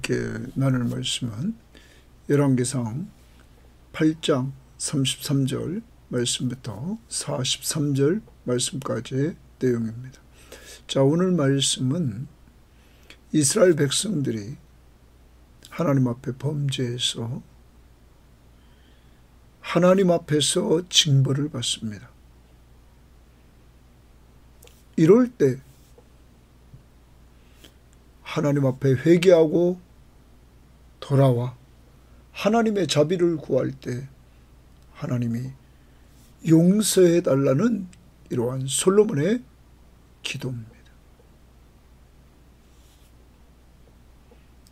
함께 나눌 말씀은 열왕기상 8장 33절 말씀부터 43절 말씀까지의 내용입니다. 자, 오늘 말씀은 이스라엘 백성들이 하나님 앞에 범죄해서 하나님 앞에서 징벌을 받습니다. 이럴 때 하나님 앞에 회개하고 돌아와 하나님의 자비를 구할 때 하나님이 용서해 달라는 이러한 솔로몬의 기도입니다.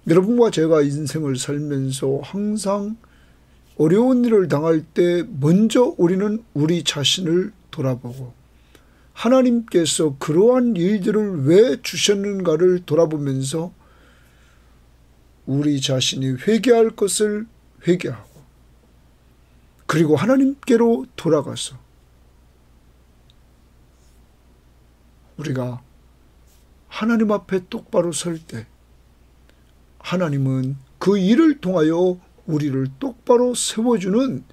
여러분과 제가 인생을 살면서 항상 어려운 일을 당할 때 먼저 우리는 우리 자신을 돌아보고 하나님께서 그러한 일들을 왜 주셨는가를 돌아보면서 우리 자신이 회개할 것을 회개하고 그리고 하나님께로 돌아가서 우리가 하나님 앞에 똑바로 설 때 하나님은 그 일을 통하여 우리를 똑바로 세워주는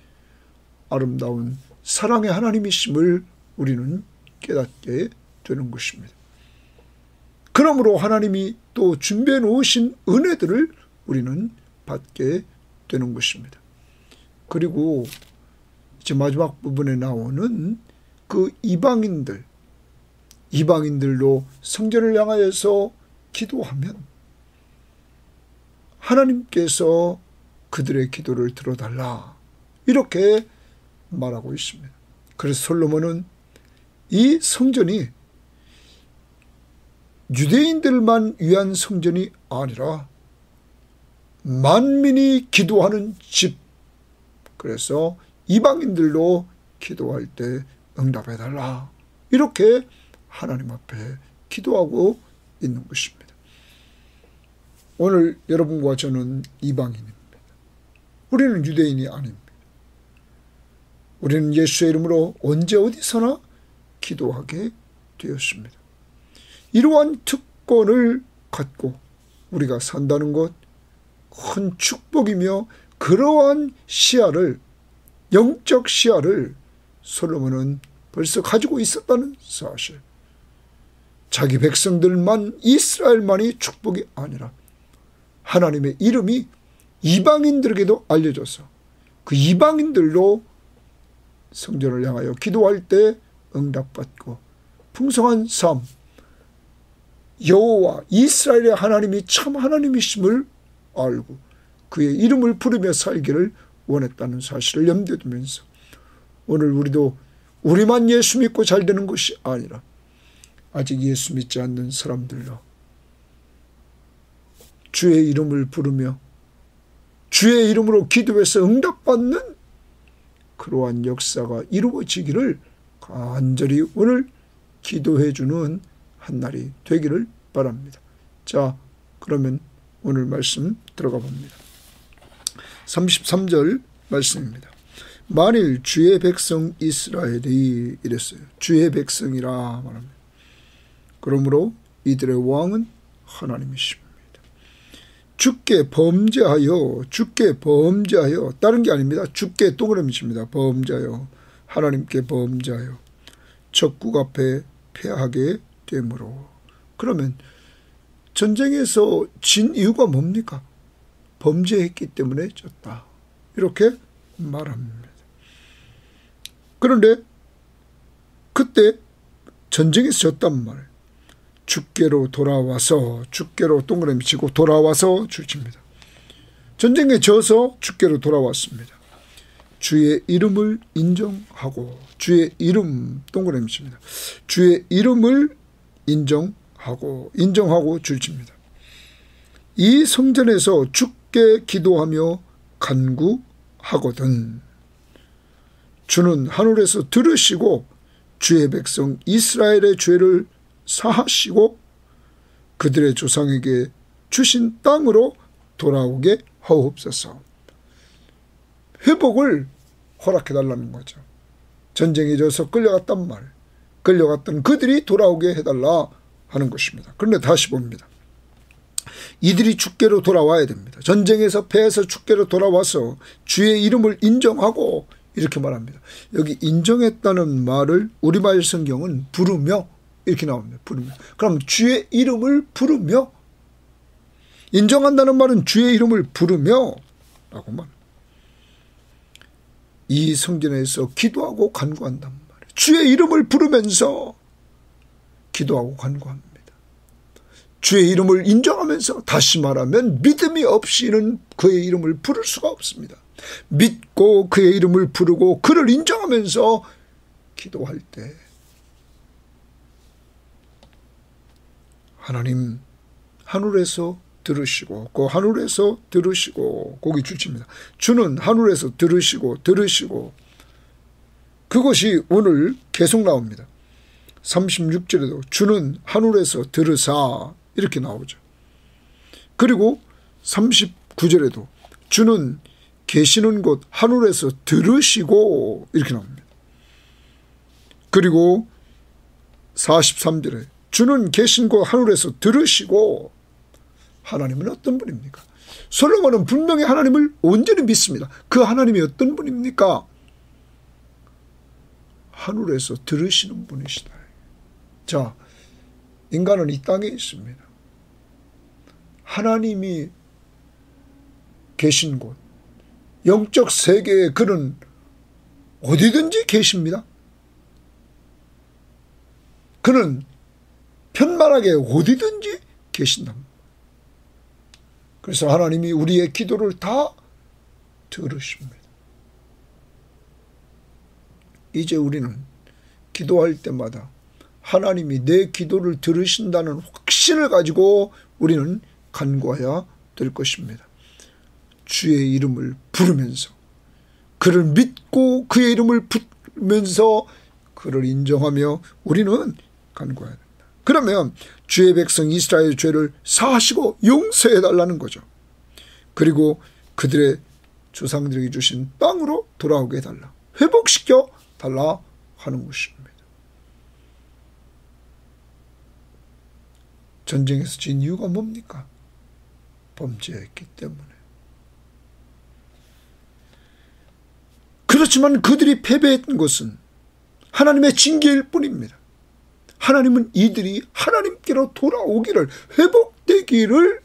아름다운 사랑의 하나님이심을 우리는 깨닫게 되는 것입니다. 그러므로 하나님이 또 준비해 놓으신 은혜들을 우리는 받게 되는 것입니다. 그리고 이제 마지막 부분에 나오는 그 이방인들로 성전을 향하여서 기도하면 하나님께서 그들의 기도를 들어달라 이렇게 말하고 있습니다. 그래서 솔로몬은 이 성전이 유대인들만 위한 성전이 아니라 만민이 기도하는 집, 그래서 이방인들로 기도할 때 응답해달라 이렇게 하나님 앞에 기도하고 있는 것입니다. 오늘 여러분과 저는 이방인입니다. 우리는 유대인이 아닙니다. 우리는 예수의 이름으로 언제 어디서나 기도하게 되었습니다. 이러한 특권을 갖고 우리가 산다는 것 큰 축복이며 그러한 시야를 영적 시야를 솔로몬은 벌써 가지고 있었다는 사실. 자기 백성들만 이스라엘만이 축복이 아니라 하나님의 이름이 이방인들에게도 알려져서 그 이방인들로 성전을 향하여 기도할 때 응답받고 풍성한 삶, 여호와 이스라엘의 하나님이 참 하나님이심을 알고 그의 이름을 부르며 살기를 원했다는 사실을 염두에 두면서 오늘 우리도 우리만 예수 믿고 잘 되는 것이 아니라 아직 예수 믿지 않는 사람들로 주의 이름을 부르며 주의 이름으로 기도해서 응답받는 그러한 역사가 이루어지기를 간절히 오늘 기도해 주는 한 날이 되기를 바랍니다. 자, 그러면 오늘 말씀 들어가 봅니다. 33절 말씀입니다. 만일 주의 백성 이스라엘이 이랬어요. 주의 백성이라 말합니다. 그러므로 이들의 왕은 하나님이십니다. 주께 범죄하여 다른 게 아닙니다. 주께 동그라미칩니다. 범죄하여 하나님께 범죄하여 적국 앞에 패하게 되므로. 그러면 전쟁에서 진 이유가 뭡니까? 범죄했기 때문에 졌다. 이렇게 말합니다. 그런데 그때 전쟁에서 졌단 말이에요. 주께로 돌아와서 주께로 동그라미 치고 돌아와서 줄칩니다. 전쟁에 져서 주께로 돌아왔습니다. 주의 이름을 인정하고 주의 이름 동그라미 칩니다. 주의 이름을 인정하고 줄칩니다. 이 성전에서 주께 기도하며 간구하거든 주는 하늘에서 들으시고 주의 백성 이스라엘의 죄를 사하시고 그들의 조상에게 주신 땅으로 돌아오게 하옵소서. 회복을 허락해달라는 거죠. 전쟁에 져서 끌려갔단 말, 끌려갔던 그들이 돌아오게 해달라 하는 것입니다. 그런데 다시 봅니다. 이들이 주께로 돌아와야 됩니다. 전쟁에서 패해서 주께로 돌아와서 주의 이름을 인정하고 이렇게 말합니다. 여기 인정했다는 말을 우리말 성경은 부르며 이렇게 나옵니다. 부르며. 그럼 주의 이름을 부르며, 인정한다는 말은 주의 이름을 부르며 라고 말합니다. 이 성전에서 기도하고 간구한단 말이에요. 주의 이름을 부르면서 기도하고 간구합니다. 주의 이름을 인정하면서, 다시 말하면 믿음이 없이는 그의 이름을 부를 수가 없습니다. 믿고 그의 이름을 부르고 그를 인정하면서 기도할 때 하나님 하늘에서 들으시고, 그 하늘에서 들으시고, 거기 주입니다. 주는 하늘에서 들으시고 그것이 오늘 계속 나옵니다. 36절에도 주는 하늘에서 들으사 이렇게 나오죠. 그리고 39절에도 주는 계시는 곳 하늘에서 들으시고 이렇게 나옵니다. 그리고 43절에 주는 계신 곳 하늘에서 들으시고, 하나님은 어떤 분입니까? 솔로몬은 분명히 하나님을 온전히 믿습니다. 그 하나님이 어떤 분입니까? 하늘에서 들으시는 분이시다. 자, 인간은 이 땅에 있습니다. 하나님이 계신 곳, 영적 세계에 그는 어디든지 계십니다. 그는 편만하게 어디든지 계신답니다. 그래서 하나님이 우리의 기도를 다 들으십니다. 이제 우리는 기도할 때마다 하나님이 내 기도를 들으신다는 확신을 가지고 우리는 간구해야 될 것입니다. 주의 이름을 부르면서, 그를 믿고 그의 이름을 부르면서 그를 인정하며 우리는 간구해야 된다. 그러면 주의 백성 이스라엘의 죄를 사하시고 용서해달라는 거죠. 그리고 그들의 조상들에게 주신 땅으로 돌아오게 해달라, 회복시켜 달라 하는 것입니다. 전쟁에서 진 이유가 뭡니까? 범죄했기 때문에. 그렇지만 그들이 패배했던 것은 하나님의 징계일 뿐입니다. 하나님은 이들이 하나님께로 돌아오기를, 회복되기를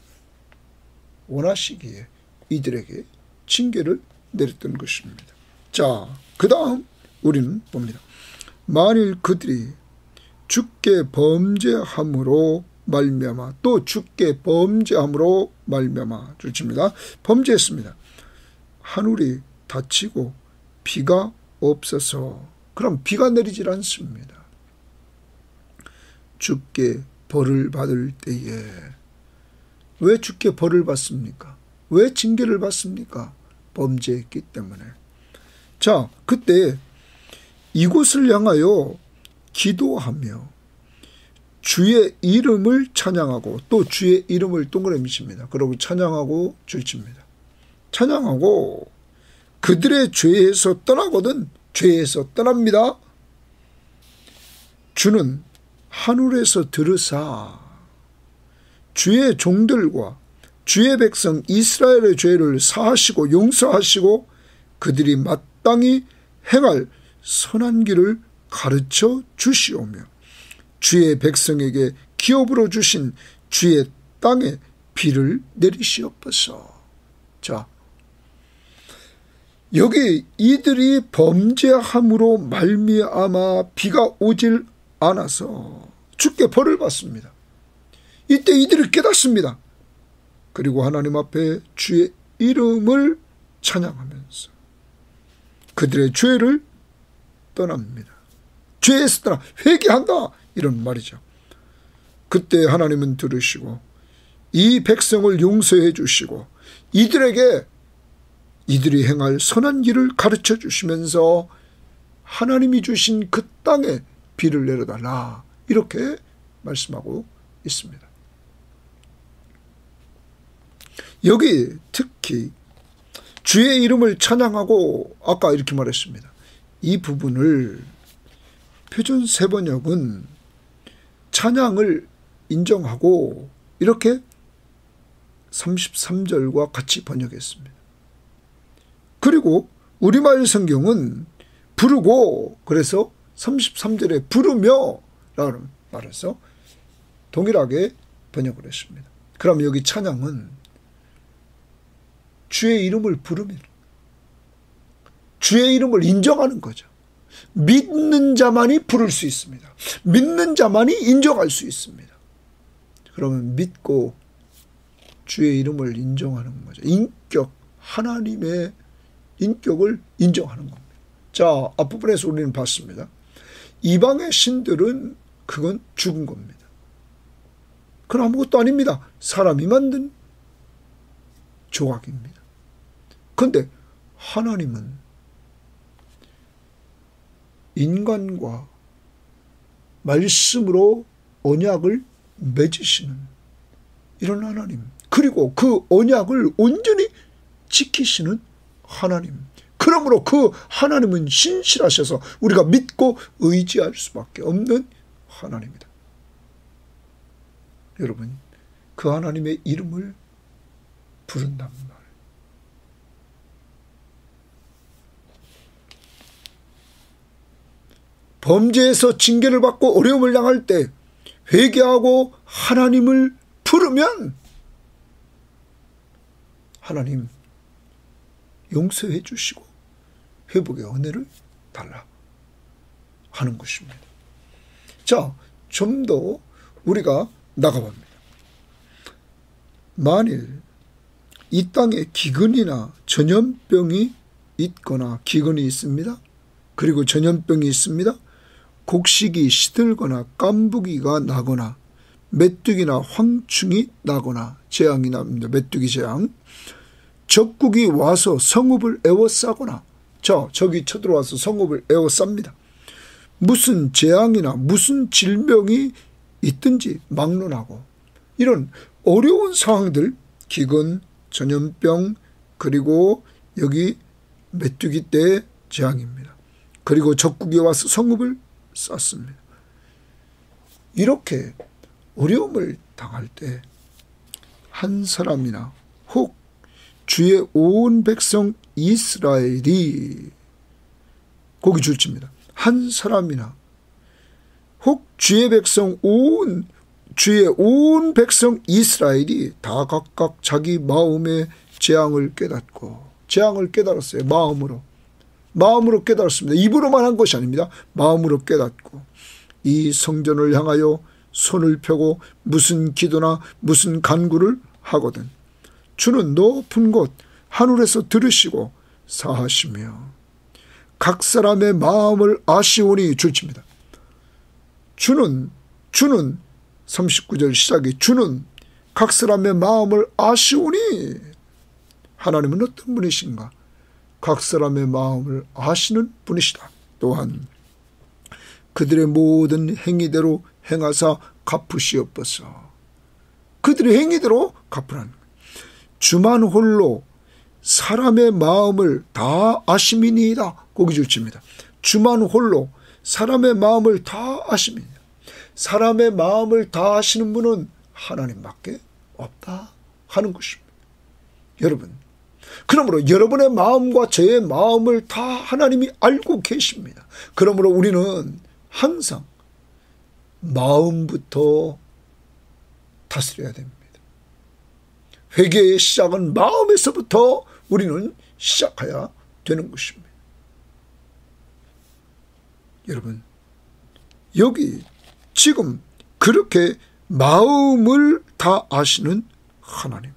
원하시기에 이들에게 징계를 내렸던 것입니다. 자, 그 다음 우리는 봅니다. 만일 그들이 주께 범죄함으로 말미암아, 또 주께 범죄함으로 말미암아 주십니다. 범죄했습니다. 하늘이 닫히고 비가 없어서, 그럼 비가 내리질 않습니다. 주께 벌을 받을 때에, 왜 주께 벌을 받습니까? 왜 징계를 받습니까? 범죄했기 때문에. 자, 그때 이곳을 향하여 기도하며 주의 이름을 찬양하고, 또 주의 이름을 동그라미 칩니다. 그리고 찬양하고 줄칩니다. 찬양하고 그들의 죄에서 떠나거든, 죄에서 떠납니다. 주는 하늘에서 들으사 주의 종들과 주의 백성 이스라엘의 죄를 사하시고 용서하시고 그들이 마땅히 행할 선한 길을 가르쳐 주시오며 주의 백성에게 기업으로 주신 주의 땅에 비를 내리시옵소서. 자, 여기 이들이 범죄함으로 말미암아 비가 오질 않아서 주께 벌을 받습니다. 이때 이들이 깨닫습니다. 그리고 하나님 앞에 주의 이름을 찬양하면서 그들의 죄를 떠납니다. 죄에서 떠나 회개한다, 이런 말이죠. 그때 하나님은 들으시고 이 백성을 용서해 주시고 이들에게 이들이 행할 선한 길을 가르쳐 주시면서 하나님이 주신 그 땅에 비를 내려달라, 이렇게 말씀하고 있습니다. 여기 특히 주의 이름을 찬양하고, 아까 이렇게 말했습니다. 이 부분을 표준 세번역은 찬양을 인정하고 이렇게 33절과 같이 번역했습니다. 그리고 우리말 성경은 부르고, 그래서 33절에 부르며 라고 말해서 동일하게 번역을 했습니다. 그럼 여기 찬양은 주의 이름을 부르면 주의 이름을 인정하는 거죠. 믿는 자만이 부를 수 있습니다. 믿는 자만이 인정할 수 있습니다. 그러면 믿고 주의 이름을 인정하는 거죠. 인격, 하나님의 인격을 인정하는 겁니다. 자, 앞부분에서 우리는 봤습니다. 이방의 신들은 그건 죽은 겁니다. 그건 아무것도 아닙니다. 사람이 만든 조각입니다. 그런데 하나님은 인간과 말씀으로 언약을 맺으시는 이런 하나님, 그리고 그 언약을 온전히 지키시는 하나님, 그러므로 그 하나님은 신실하셔서 우리가 믿고 의지할 수밖에 없는 하나님이다. 여러분, 그 하나님의 이름을 부른단 말이에요. 범죄에서 징계를 받고 어려움을 당할 때 회개하고 하나님을 부르면 하나님 용서해 주시고 회복의 은혜를 달라 하는 것입니다. 자, 좀 더 우리가 나가봅니다. 만일 이 땅에 기근이나 전염병이 있거나 기근이 있습니다. 그리고 전염병이 있습니다. 곡식이 시들거나 깐부기가 나거나 메뚜기나 황충이 나거나 재앙이 납니다. 메뚜기 재앙. 적국이 와서 성읍을 에워싸거나, 적이 쳐들어와서 성읍을 에워쌉니다. 무슨 재앙이나 무슨 질병이 있든지 막론하고, 이런 어려운 상황들, 기근, 전염병, 그리고 여기 메뚜기 때의 재앙입니다. 그리고 적국이 와서 성읍을 쌌습니다. 이렇게 어려움을 당할 때 한 사람이나 혹 주의 온 백성 이스라엘이, 거기 줄칩니다. 한 사람이나 혹 주의 온 백성 이스라엘이 다 각각 자기 마음의 재앙을 깨닫고, 재앙을 깨달았어요. 마음으로 깨달았습니다. 입으로만 한 것이 아닙니다. 마음으로 깨닫고 이 성전을 향하여 손을 펴고 무슨 기도나 무슨 간구를 하거든 주는 높은 곳 하늘에서 들으시고 사하시며 각 사람의 마음을 아시오니, 줄칩니다. 주는 39절 시작이 주는 각 사람의 마음을 아시오니, 하나님은 어떤 분이신가? 각 사람의 마음을 아시는 분이시다. 또한 그들의 모든 행위대로 행하사 갚으시옵소서. 그들의 행위대로 갚으라는 거예요. 주만 홀로 사람의 마음을 다 아심이니이다. 거기 줄칩니다. 주만 홀로 사람의 마음을 다 아심이니이다. 사람의 마음을 다 아시는 분은 하나님밖에 없다 하는 것입니다. 여러분, 그러므로 여러분의 마음과 저의 마음을 다 하나님이 알고 계십니다. 그러므로 우리는 항상 마음부터 다스려야 됩니다. 회개의 시작은 마음에서부터 우리는 시작해야 되는 것입니다. 여러분, 여기 지금 그렇게 마음을 다 아시는 하나님,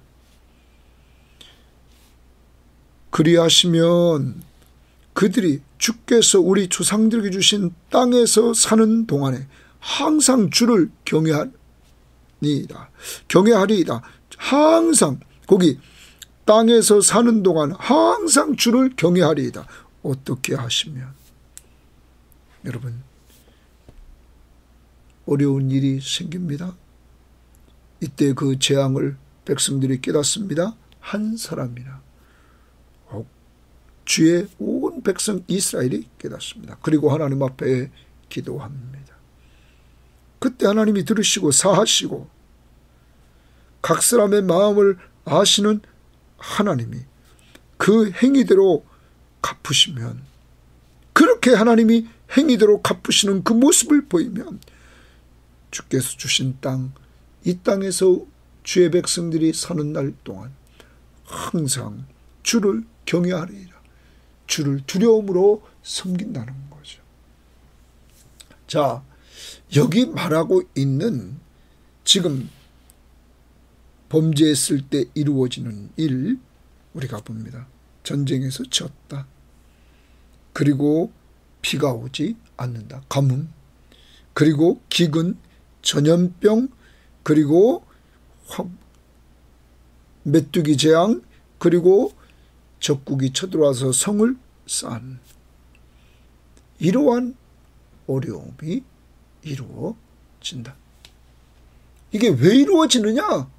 그리하시면 그들이 주께서 우리 조상들에게 주신 땅에서 사는 동안에 항상 주를 경외하리이다. 항상 거기 땅에서 사는 동안 항상 주를 경외하리이다. 어떻게 하시면, 여러분, 어려운 일이 생깁니다. 이때 그 재앙을 백성들이 깨닫습니다. 한 사람이나 주의 온 백성 이스라엘이 깨닫습니다. 그리고 하나님 앞에 기도합니다. 그때 하나님이 들으시고 사하시고 각 사람의 마음을 아시는 하나님이 그 행위대로 갚으시면, 그렇게 하나님이 행위대로 갚으시는 그 모습을 보이면 주께서 주신 땅, 이 땅에서 주의 백성들이 사는 날 동안 항상 주를 경외하리라, 주를 두려움으로 섬긴다는 거죠. 자, 여기 말하고 있는 지금 범죄했을 때 이루어지는 일 우리가 봅니다. 전쟁에서 졌다. 그리고 비가 오지 않는다. 가뭄. 그리고 기근, 전염병, 그리고 메뚜기 재앙, 그리고 적국이 쳐들어와서 성을 쌓은 이러한 어려움이 이루어진다. 이게 왜 이루어지느냐?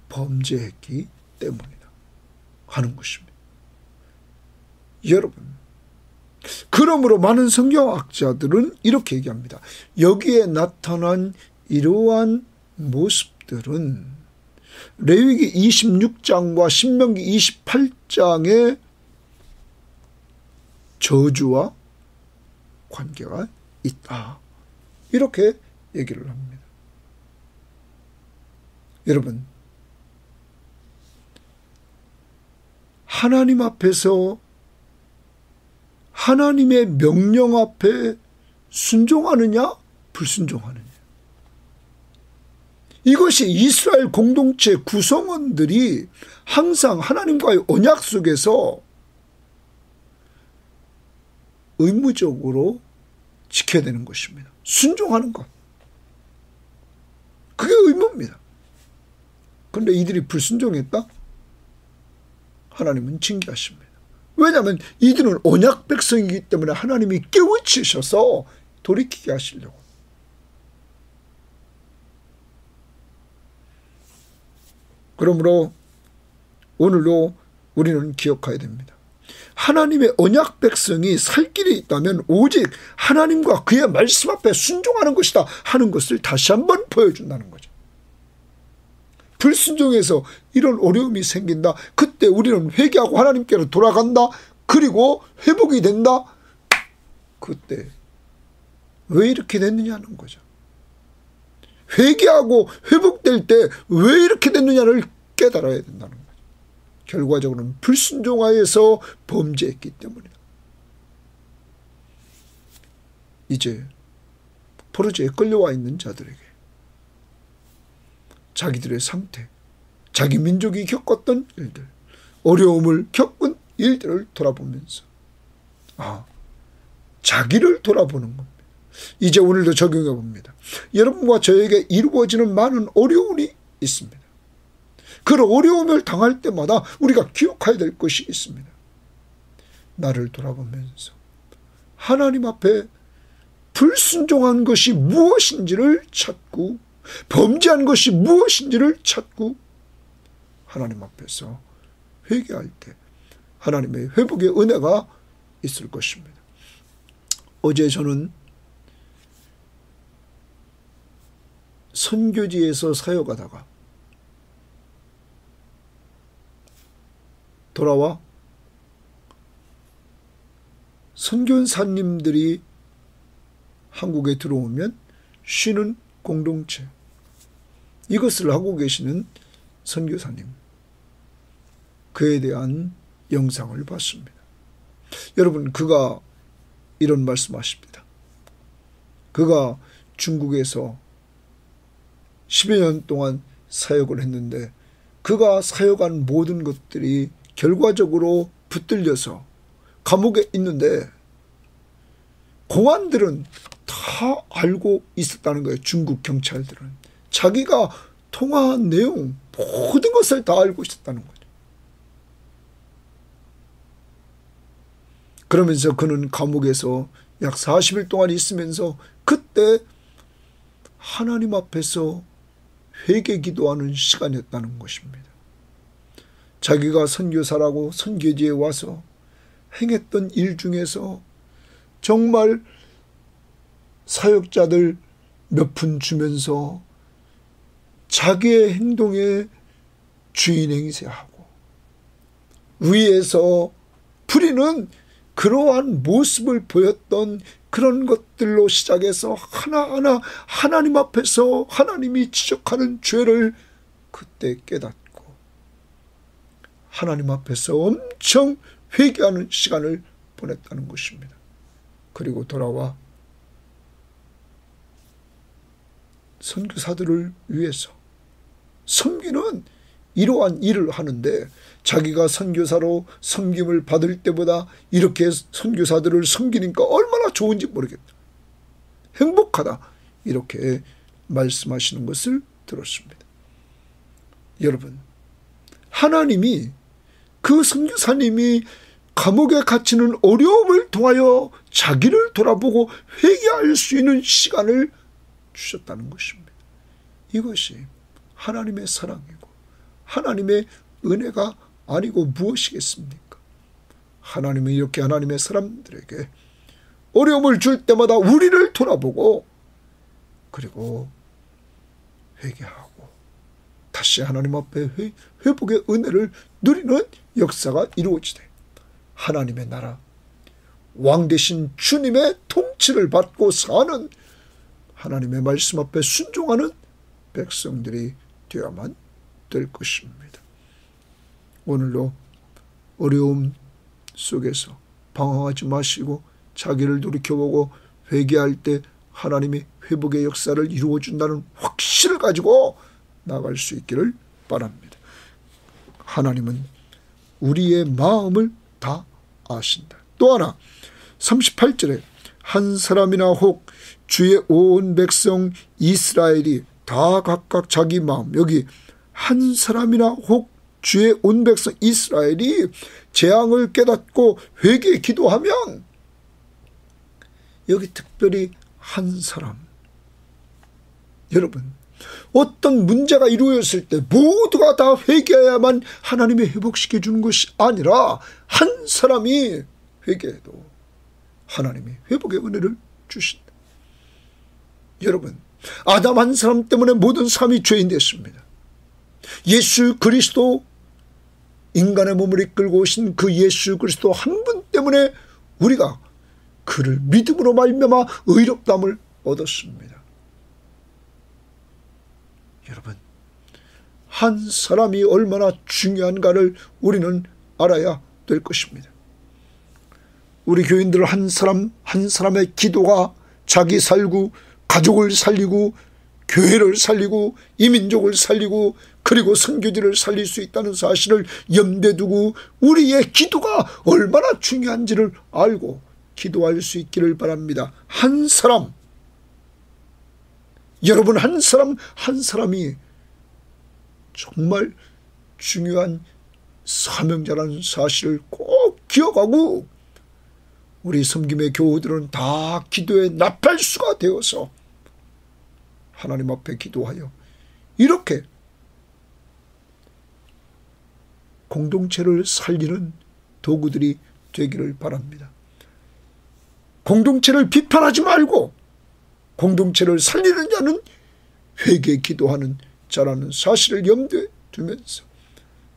범죄했기 때문이다 하는 것입니다. 여러분, 그러므로 많은 성경학자들은 이렇게 얘기합니다. 여기에 나타난 이러한 모습들은 레위기 26장과 신명기 28장의 저주와 관계가 있다, 이렇게 얘기를 합니다. 여러분, 하나님 앞에서 하나님의 명령 앞에 순종하느냐 불순종하느냐, 이것이 이스라엘 공동체 구성원들이 항상 하나님과의 언약 속에서 의무적으로 지켜야 되는 것입니다. 순종하는 것, 그게 의무입니다. 그런데 이들이 불순종했다? 하나님은 징계하십니다. 왜냐하면 이들은 언약 백성이기 때문에 하나님이 깨우치셔서 돌이키게 하시려고. 그러므로 오늘도 우리는 기억해야 됩니다. 하나님의 언약 백성이 살 길이 있다면 오직 하나님과 그의 말씀 앞에 순종하는 것이다 하는 것을 다시 한번 보여준다는 거죠. 불순종해서 이런 어려움이 생긴다. 그때 우리는 회개하고 하나님께로 돌아간다. 그리고 회복이 된다. 그때 왜 이렇게 됐느냐는 거죠. 회개하고 회복될 때 왜 이렇게 됐느냐를 깨달아야 된다는 거죠. 결과적으로는 불순종하여서 범죄했기 때문이다. 이제 포로제에 끌려와 있는 자들에게 자기들의 상태, 자기 민족이 겪었던 일들, 어려움을 겪은 일들을 돌아보면서 자기를 돌아보는 겁니다. 이제 오늘도 적용해 봅니다. 여러분과 저에게 이루어지는 많은 어려움이 있습니다. 그 어려움을 당할 때마다 우리가 기억해야 될 것이 있습니다. 나를 돌아보면서 하나님 앞에 불순종한 것이 무엇인지를 찾고, 범죄한 것이 무엇인지를 찾고 하나님 앞에서 회개할 때 하나님의 회복의 은혜가 있을 것입니다. 어제 저는 선교지에서 사역하다가 돌아와 선교사님들이 한국에 들어오면 쉬는 공동체, 이것을 하고 계시는 선교사님, 그에 대한 영상을 봤습니다. 여러분, 그가 이런 말씀하십니다. 그가 중국에서 10여 년 동안 사역을 했는데 그가 사역한 모든 것들이 결과적으로 붙들려서 감옥에 있는데 공안들은 다 알고 있었다는 거예요. 중국 경찰들은. 자기가 통화한 내용 모든 것을 다 알고 있었다는 거죠. 그러면서 그는 감옥에서 약 40일 동안 있으면서 그때 하나님 앞에서 회개 기도하는 시간이었다는 것입니다. 자기가 선교사라고 선교지에 와서 행했던 일 중에서 정말 사역자들 몇 푼 주면서 자기의 행동에 주인 행세하고 위에서 부리는 그러한 모습을 보였던 그런 것들로 시작해서 하나하나 하나님 앞에서 하나님이 지적하는 죄를 그때 깨닫고 하나님 앞에서 엄청 회개하는 시간을 보냈다는 것입니다. 그리고 돌아와 선교사들을 위해서 섬기는 이러한 일을 하는데 자기가 선교사로 섬김을 받을 때보다 이렇게 선교사들을 섬기니까 얼마나 좋은지 모르겠다. 행복하다. 이렇게 말씀하시는 것을 들었습니다. 여러분, 하나님이 그 선교사님이 감옥에 갇히는 어려움을 통하여 자기를 돌아보고 회개할 수 있는 시간을 주셨다는 것입니다. 이것이 하나님의 사랑이고 하나님의 은혜가 아니고 무엇이겠습니까? 하나님은 이렇게 하나님의 사람들에게 어려움을 줄 때마다 우리를 돌아보고 그리고 회개하고 다시 하나님 앞에 회복의 은혜를 누리는 역사가 이루어지되 하나님의 나라, 왕 되신 주님의 통치를 받고 사는 하나님의 말씀 앞에 순종하는 백성들이 되어야만 될 것입니다. 오늘도 어려움 속에서 방황하지 마시고 자기를 돌이켜보고 회개할 때 하나님이 회복의 역사를 이루어준다는 확신을 가지고 나갈 수 있기를 바랍니다. 하나님은 우리의 마음을 다 아신다. 또 하나 38절에 한 사람이나 혹 주의 온 백성 이스라엘이 다 각각 자기 마음, 여기 한 사람이나 혹 주의 온 백성 이스라엘이 재앙을 깨닫고 회개에 기도하면 여기 특별히 한 사람, 여러분 어떤 문제가 이루어졌을 때 모두가 다 회개해야만 하나님이 회복시켜 주는 것이 아니라 한 사람이 회개해도 하나님이 회복의 은혜를 주신다. 여러분, 아담 한 사람 때문에 모든 사람이 죄인 됐습니다. 예수 그리스도, 인간의 몸을 이끌고 오신 그 예수 그리스도 한 분 때문에 우리가 그를 믿음으로 말미암아 의롭다함을 얻었습니다. 여러분, 한 사람이 얼마나 중요한가를 우리는 알아야 될 것입니다. 우리 교인들 한 사람 한 사람의 기도가 자기 살고 가족을 살리고 교회를 살리고 이민족을 살리고 그리고 선교지를 살릴 수 있다는 사실을 염두에 두고 우리의 기도가 얼마나 중요한지를 알고 기도할 수 있기를 바랍니다. 한 사람, 여러분 한 사람 한 사람이 정말 중요한 사명자라는 사실을 꼭 기억하고 우리 섬김의 교우들은 다 기도의 나팔수가 되어서 하나님 앞에 기도하여 이렇게 공동체를 살리는 도구들이 되기를 바랍니다. 공동체를 비판하지 말고 공동체를 살리는 자는 회개에 기도하는 자라는 사실을 염두에 두면서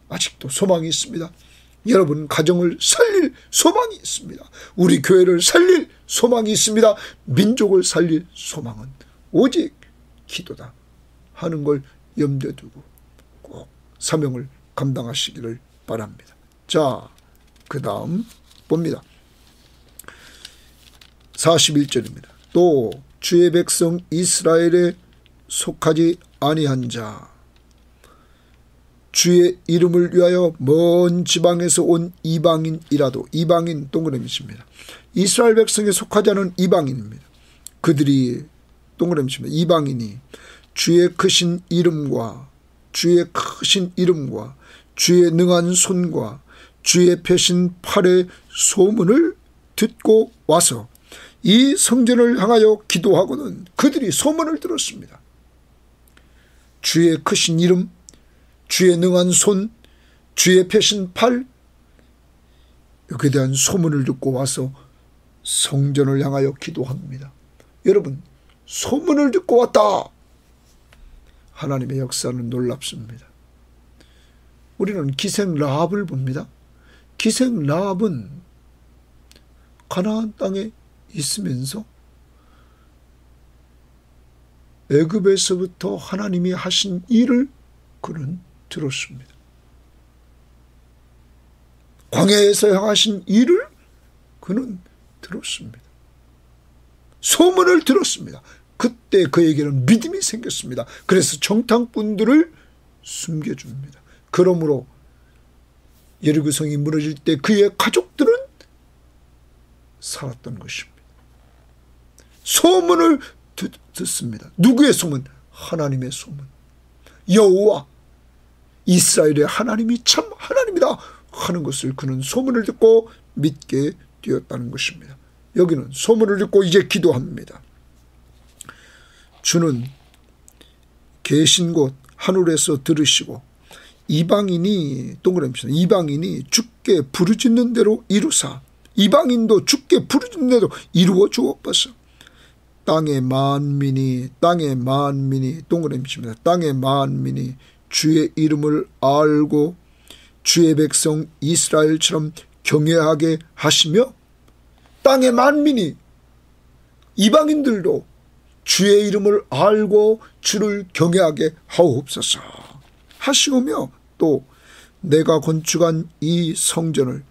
아직도 소망이 있습니다. 여러분 가정을 살릴 소망이 있습니다. 우리 교회를 살릴 소망이 있습니다. 민족을 살릴 소망은 오직 기도다 하는 걸 염두에 두고 꼭 사명을 감당하시기를 바랍니다. 자, 그 다음 봅니다. 41절입니다. 또 주의 백성 이스라엘에 속하지 아니한 자, 주의 이름을 위하여 먼 지방에서 온 이방인이라도, 이방인 동그라미입니다. 이스라엘 백성에 속하지 않은 이방인입니다. 그들이 동그라미입니다. 이방인이 주의 크신 이름과 주의 크신 이름과 주의 능한 손과 주의 펴신 팔의 소문을 듣고 와서 이 성전을 향하여 기도하고는 그들이 소문을 들었습니다. 주의 크신 이름, 주의 능한 손, 주의 펴신 팔, 여기에 대한 소문을 듣고 와서 성전을 향하여 기도합니다. 여러분, 소문을 듣고 왔다. 하나님의 역사는 놀랍습니다. 우리는 기생 라합을 봅니다. 기생 라합은 가나안 땅에 있으면서 애굽에서부터 하나님이 하신 일을 그는 들었습니다. 광야에서 행하신 일을 그는 들었습니다. 소문을 들었습니다. 그때 그에게는 믿음이 생겼습니다. 그래서 정탐꾼들을 숨겨줍니다. 그러므로 여리고성이 무너질 때 그의 가족들은 살았던 것입니다. 소문을 듣습니다. 누구의 소문? 하나님의 소문. 여호와 이스라엘의 하나님이 참 하나님이다 하는 것을 그는 소문을 듣고 믿게 되었다는 것입니다. 여기는 소문을 듣고 이제 기도합니다. 주는 계신 곳 하늘에서 들으시고 이방인이 동그라미입니다. 이방인이 주께 부르짖는 대로 이루사 이방인도 주께 부르짖는 대로 이루어 주옵소서. 땅의 만민이 동그라미입니다. 땅의 만민이 주의 이름을 알고 주의 백성 이스라엘처럼 경외하게 하시며 땅의 만민이 이방인들도 주의 이름을 알고 주를 경외하게 하옵소서 하시오며 또 내가 건축한 이 성전을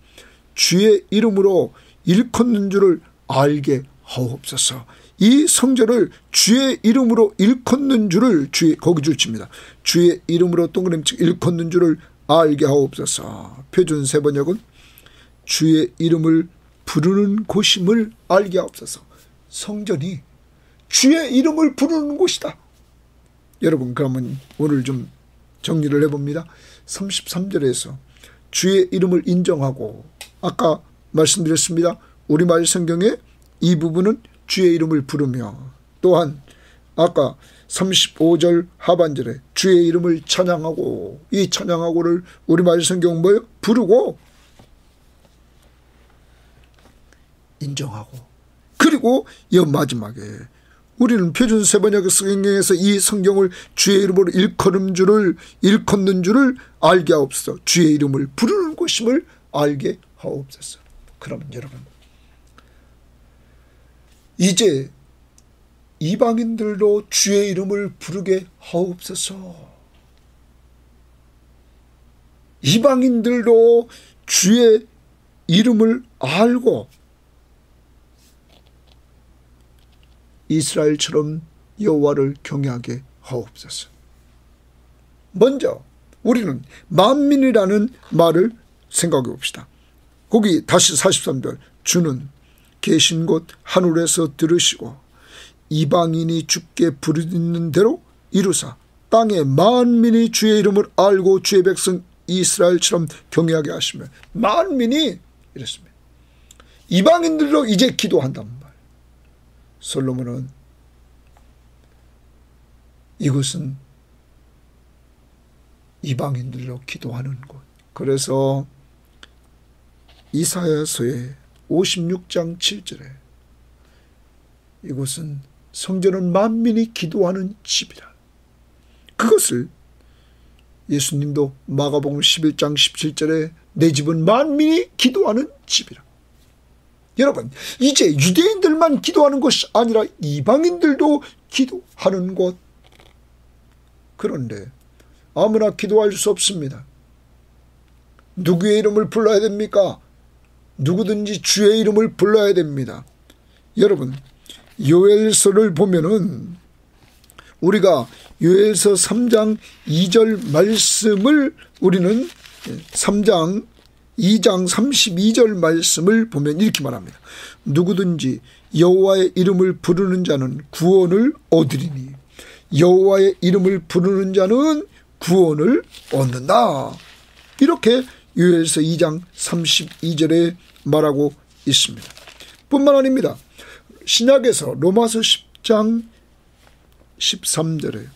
주의 이름으로 일컫는 줄을 알게 하옵소서. 이 성전을 주의 이름으로 일컫는 줄을 거기 줄칩니다. 주의 이름으로 동그라미 치고 일컫는 줄을 알게 하옵소서. 표준 세번역은 주의 이름을 부르는 곳임을 알게 하옵소서. 성전이 주의 이름을 부르는 곳이다. 여러분 그러면 오늘 좀 정리를 해봅니다. 33절에서 주의 이름을 인정하고 아까 말씀드렸습니다. 우리말 성경에 이 부분은 주의 이름을 부르며 또한 아까 35절 하반절에 주의 이름을 찬양하고 이 찬양하고를 우리말 성경은 뭐예요? 부르고 인정하고 그리고 이 마지막에 우리는 표준 세번역 성경에서 이 성경을 주의 이름으로 일컫는 줄을 알게 하옵소서. 주의 이름을 부르는 곳임을 알게 하옵소서. 그러면 여러분 이제 이방인들도 주의 이름을 부르게 하옵소서. 이방인들도 주의 이름을 알고 이스라엘처럼 여호와를 경외하게 하옵소서. 먼저 우리는 만민이라는 말을 생각해 봅시다. 거기 다시 43절 주는 계신 곳 하늘에서 들으시고 이방인이 주께 부르짖는 대로 이루사 땅의 만민이 주의 이름을 알고 주의 백성 이스라엘처럼 경외하게 하시며 만민이 이랬습니다. 이방인들로 이제 기도한단 말이에요. 솔로몬은 이곳은 이방인들로 기도하는 곳. 그래서 이사야서의 56장 7절에 이곳은 성전은 만민이 기도하는 집이라. 그것을 예수님도 마가복음 11장 17절에 내 집은 만민이 기도하는 집이라. 여러분 이제 유대인들만 기도하는 것이 아니라 이방인들도 기도하는 곳. 그런데 아무나 기도할 수 없습니다. 누구의 이름을 불러야 됩니까? 누구든지 주의 이름을 불러야 됩니다. 여러분 요엘서를 보면은 우리가 요엘서 3장 2절 말씀을 우리는 3장 2장 32절 말씀을 보면 이렇게 말합니다. 누구든지 여호와의 이름을 부르는 자는 구원을 얻으리니 여호와의 이름을 부르는 자는 구원을 얻는다. 이렇게 요엘서 2장 32절에 말하고 있습니다. 뿐만 아닙니다. 신약에서 로마서 10장 13절에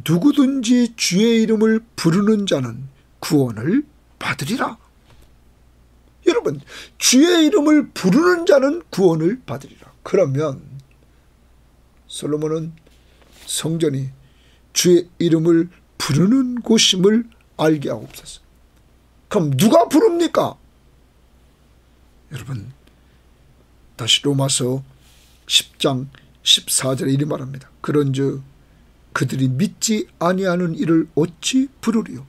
누구든지 주의 이름을 부르는 자는 구원을 받으리라. 여러분 주의 이름을 부르는 자는 구원을 받으리라. 그러면 솔로몬은 성전이 주의 이름을 부르는 곳임을 알게 하옵소서. 그럼 누가 부릅니까? 여러분, 다시 로마서 10장 14절에 이리 말합니다. 그런즉 그들이 믿지 아니하는 이를 어찌 부르리요?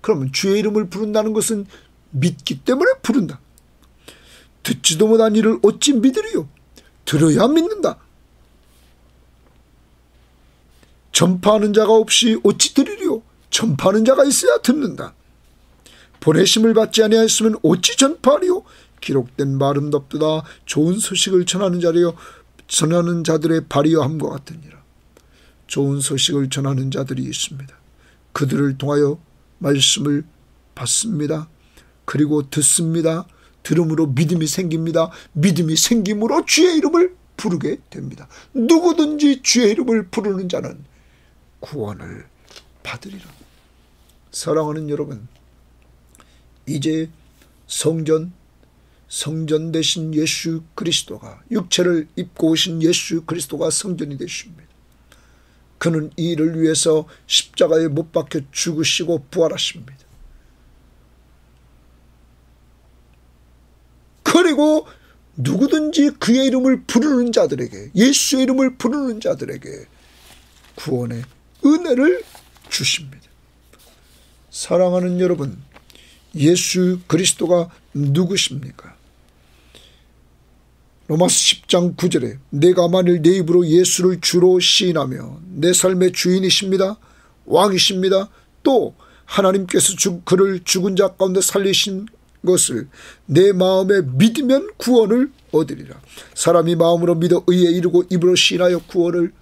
그러면 주의 이름을 부른다는 것은 믿기 때문에 부른다. 듣지도 못한 이를 어찌 믿으리요? 들어야 믿는다. 전파하는 자가 없이 어찌 들으리요? 전파하는 자가 있어야 듣는다. 보내심을 받지 아니하였으면 어찌 전파하리요? 기록된 말은 덥도다. 좋은 소식을 전하는 자리요, 전하는 자들의 발이여 함과 같으니라. 좋은 소식을 전하는 자들이 있습니다. 그들을 통하여 말씀을 받습니다. 그리고 듣습니다. 들음으로 믿음이 생깁니다. 믿음이 생김으로 주의 이름을 부르게 됩니다. 누구든지 주의 이름을 부르는 자는 구원을 받으리라. 사랑하는 여러분, 이제 성전 대신 예수 그리스도가, 육체를 입고 오신 예수 그리스도가 성전이 되십니다. 그는 이 일을 위해서 십자가에 못 박혀 죽으시고 부활하십니다. 그리고 누구든지 그의 이름을 부르는 자들에게, 예수의 이름을 부르는 자들에게 구원의 은혜를 주십니다. 사랑하는 여러분, 예수 그리스도가 누구십니까? 로마서 10장 9절에 내가 만일 내 입으로 예수를 주로 시인하며 내 삶의 주인이십니다, 왕이십니다, 또 하나님께서 그를 죽은 자 가운데 살리신 것을 내 마음에 믿으면 구원을 얻으리라. 사람이 마음으로 믿어 의에 이르고 입으로 시인하여 구원을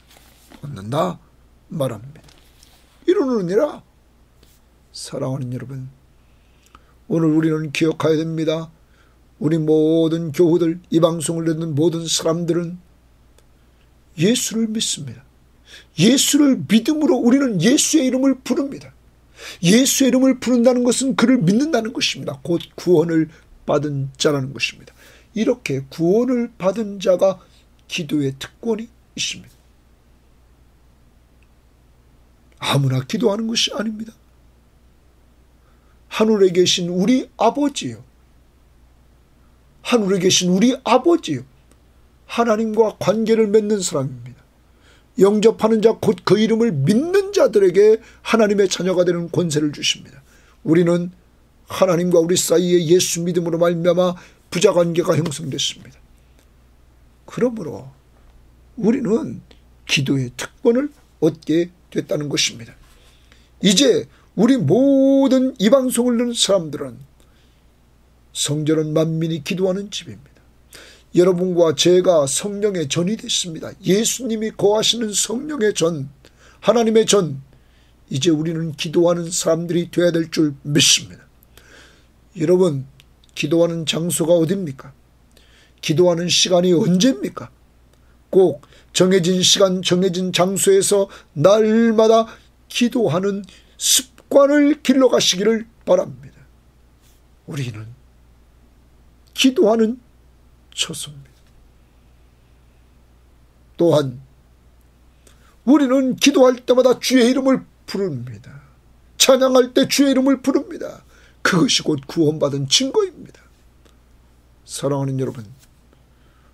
얻는다 말합니다. 이런 은혜라. 사랑하는 여러분, 오늘 우리는 기억해야 됩니다. 우리 모든 교우들, 이 방송을 듣는 모든 사람들은 예수를 믿습니다. 예수를 믿음으로 우리는 예수의 이름을 부릅니다. 예수의 이름을 부른다는 것은 그를 믿는다는 것입니다. 곧 구원을 받은 자라는 것입니다. 이렇게 구원을 받은 자가 기도의 특권이 있습니다. 아무나 기도하는 것이 아닙니다. 하늘에 계신 우리 아버지요, 하늘에 계신 우리 아버지요, 하나님과 관계를 맺는 사람입니다. 영접하는 자, 곧 그 이름을 믿는 자들에게 하나님의 자녀가 되는 권세를 주십니다. 우리는 하나님과 우리 사이에 예수 믿음으로 말미암아 부자관계가 형성됐습니다. 그러므로 우리는 기도의 특권을 얻게 됐다는 것입니다. 이제 우리 모든 이 방송을 듣는 사람들은 성전은 만민이 기도하는 집입니다. 여러분과 제가 성령의 전이 됐습니다. 예수님이 거하시는 성령의 전, 하나님의 전, 이제 우리는 기도하는 사람들이 되어야 될 줄 믿습니다. 여러분, 기도하는 장소가 어디입니까? 기도하는 시간이 언제입니까? 꼭 정해진 시간, 정해진 장소에서 날마다 기도하는 습관을 길러가시기를 바랍니다. 우리는 기도하는 처소입니다. 또한 우리는 기도할 때마다 주의 이름을 부릅니다. 찬양할 때 주의 이름을 부릅니다. 그것이 곧 구원받은 증거입니다. 사랑하는 여러분,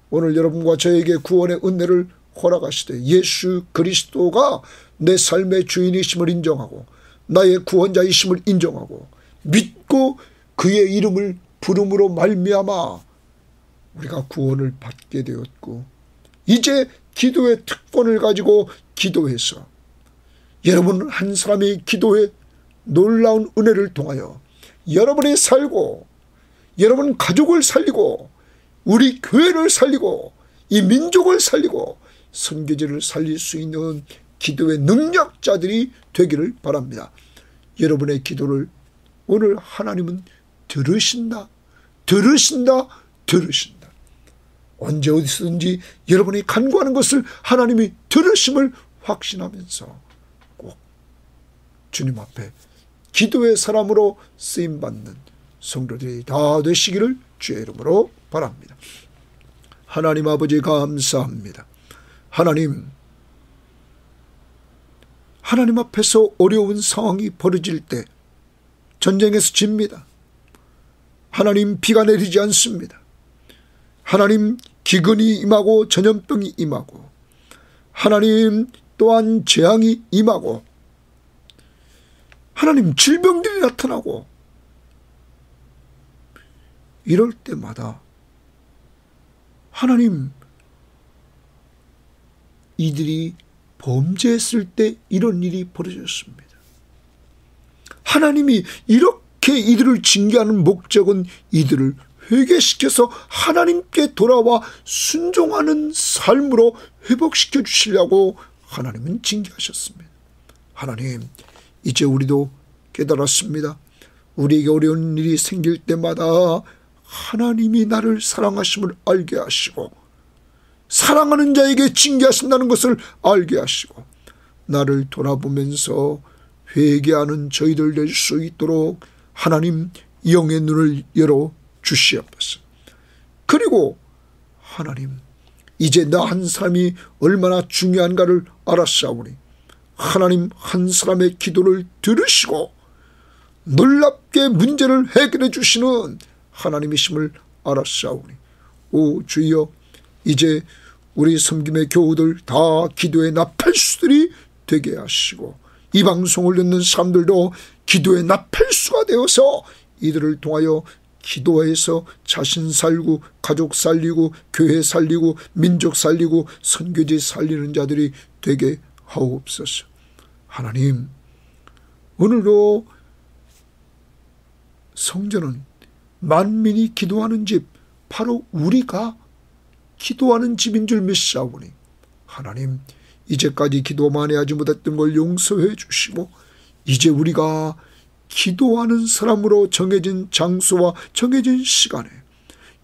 오늘 여러분과 저에게 구원의 은혜를 허락하시되 예수 그리스도가 내 삶의 주인이심을 인정하고 나의 구원자이심을 인정하고 믿고 그의 이름을 부름으로 말미암아 우리가 구원을 받게 되었고, 이제 기도의 특권을 가지고 기도해서 여러분 한 사람의 기도에 놀라운 은혜를 통하여 여러분이 살고, 여러분 가족을 살리고, 우리 교회를 살리고, 이 민족을 살리고, 선교지를 살릴 수 있는 기도의 능력자들이 되기를 바랍니다. 여러분의 기도를 오늘 하나님은 들으신다. 언제 어디서든지 여러분이 간구하는 것을 하나님이 들으심을 확신하면서 꼭 주님 앞에 기도의 사람으로 쓰임받는 성도들이 다 되시기를 주의 이름으로 바랍니다. 하나님 아버지 감사합니다. 하나님 앞에서 어려운 상황이 벌어질 때 전쟁에서 집니다. 하나님 비가 내리지 않습니다. 하나님 기근이 임하고 전염병이 임하고 하나님 또한 재앙이 임하고 하나님 질병들이 나타나고 이럴 때마다 하나님 이들이 범죄했을 때 이런 일이 벌어졌습니다. 하나님이 이렇게 이들을 징계하는 목적은 이들을 회개시켜서 하나님께 돌아와 순종하는 삶으로 회복시켜 주시려고 하나님은 징계하셨습니다. 하나님, 이제 우리도 깨달았습니다. 우리에게 어려운 일이 생길 때마다 하나님이 나를 사랑하심을 알게 하시고 사랑하는 자에게 징계하신다는 것을 알게 하시고 나를 돌아보면서 회개하는 저희들 될 수 있도록 하나님 영의 눈을 열어 주시옵소서. 그리고 하나님, 이제 나 한 사람이 얼마나 중요한가를 알았사오니 하나님 한 사람의 기도를 들으시고 놀랍게 문제를 해결해 주시는 하나님이심을 알았사오니 오 주여, 이제 우리 섬김의 교우들 다 기도의 나팔수들이 되게 하시고 이 방송을 듣는 사람들도 기도의 나팔수가 되어서 이들을 통하여 기도해서 자신 살고 가족 살리고 교회 살리고 민족 살리고 선교지 살리는 자들이 되게 하옵소서. 하나님, 오늘도 성전은 만민이 기도하는 집, 바로 우리가 기도하는 집인 줄 믿사오니 하나님, 이제까지 기도만 하지 못했던 걸 용서해 주시고 이제 우리가 기도하는 사람으로 정해진 장소와 정해진 시간에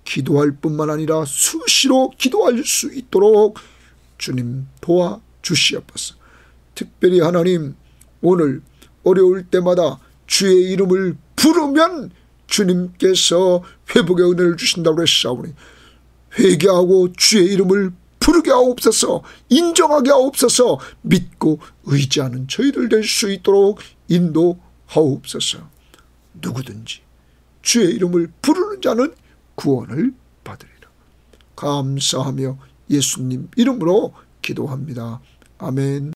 기도할 뿐만 아니라 수시로 기도할 수 있도록 주님 도와주시옵소서. 특별히 하나님, 오늘 어려울 때마다 주의 이름을 부르면 주님께서 회복의 은혜를 주신다고 했사오니 회개하고 주의 이름을 부르게 하옵소서, 인정하게 하옵소서, 믿고 의지하는 저희들 될 수 있도록 인도하옵소서. 누구든지 주의 이름을 부르는 자는 구원을 받으리라. 감사하며 예수님 이름으로 기도합니다. 아멘.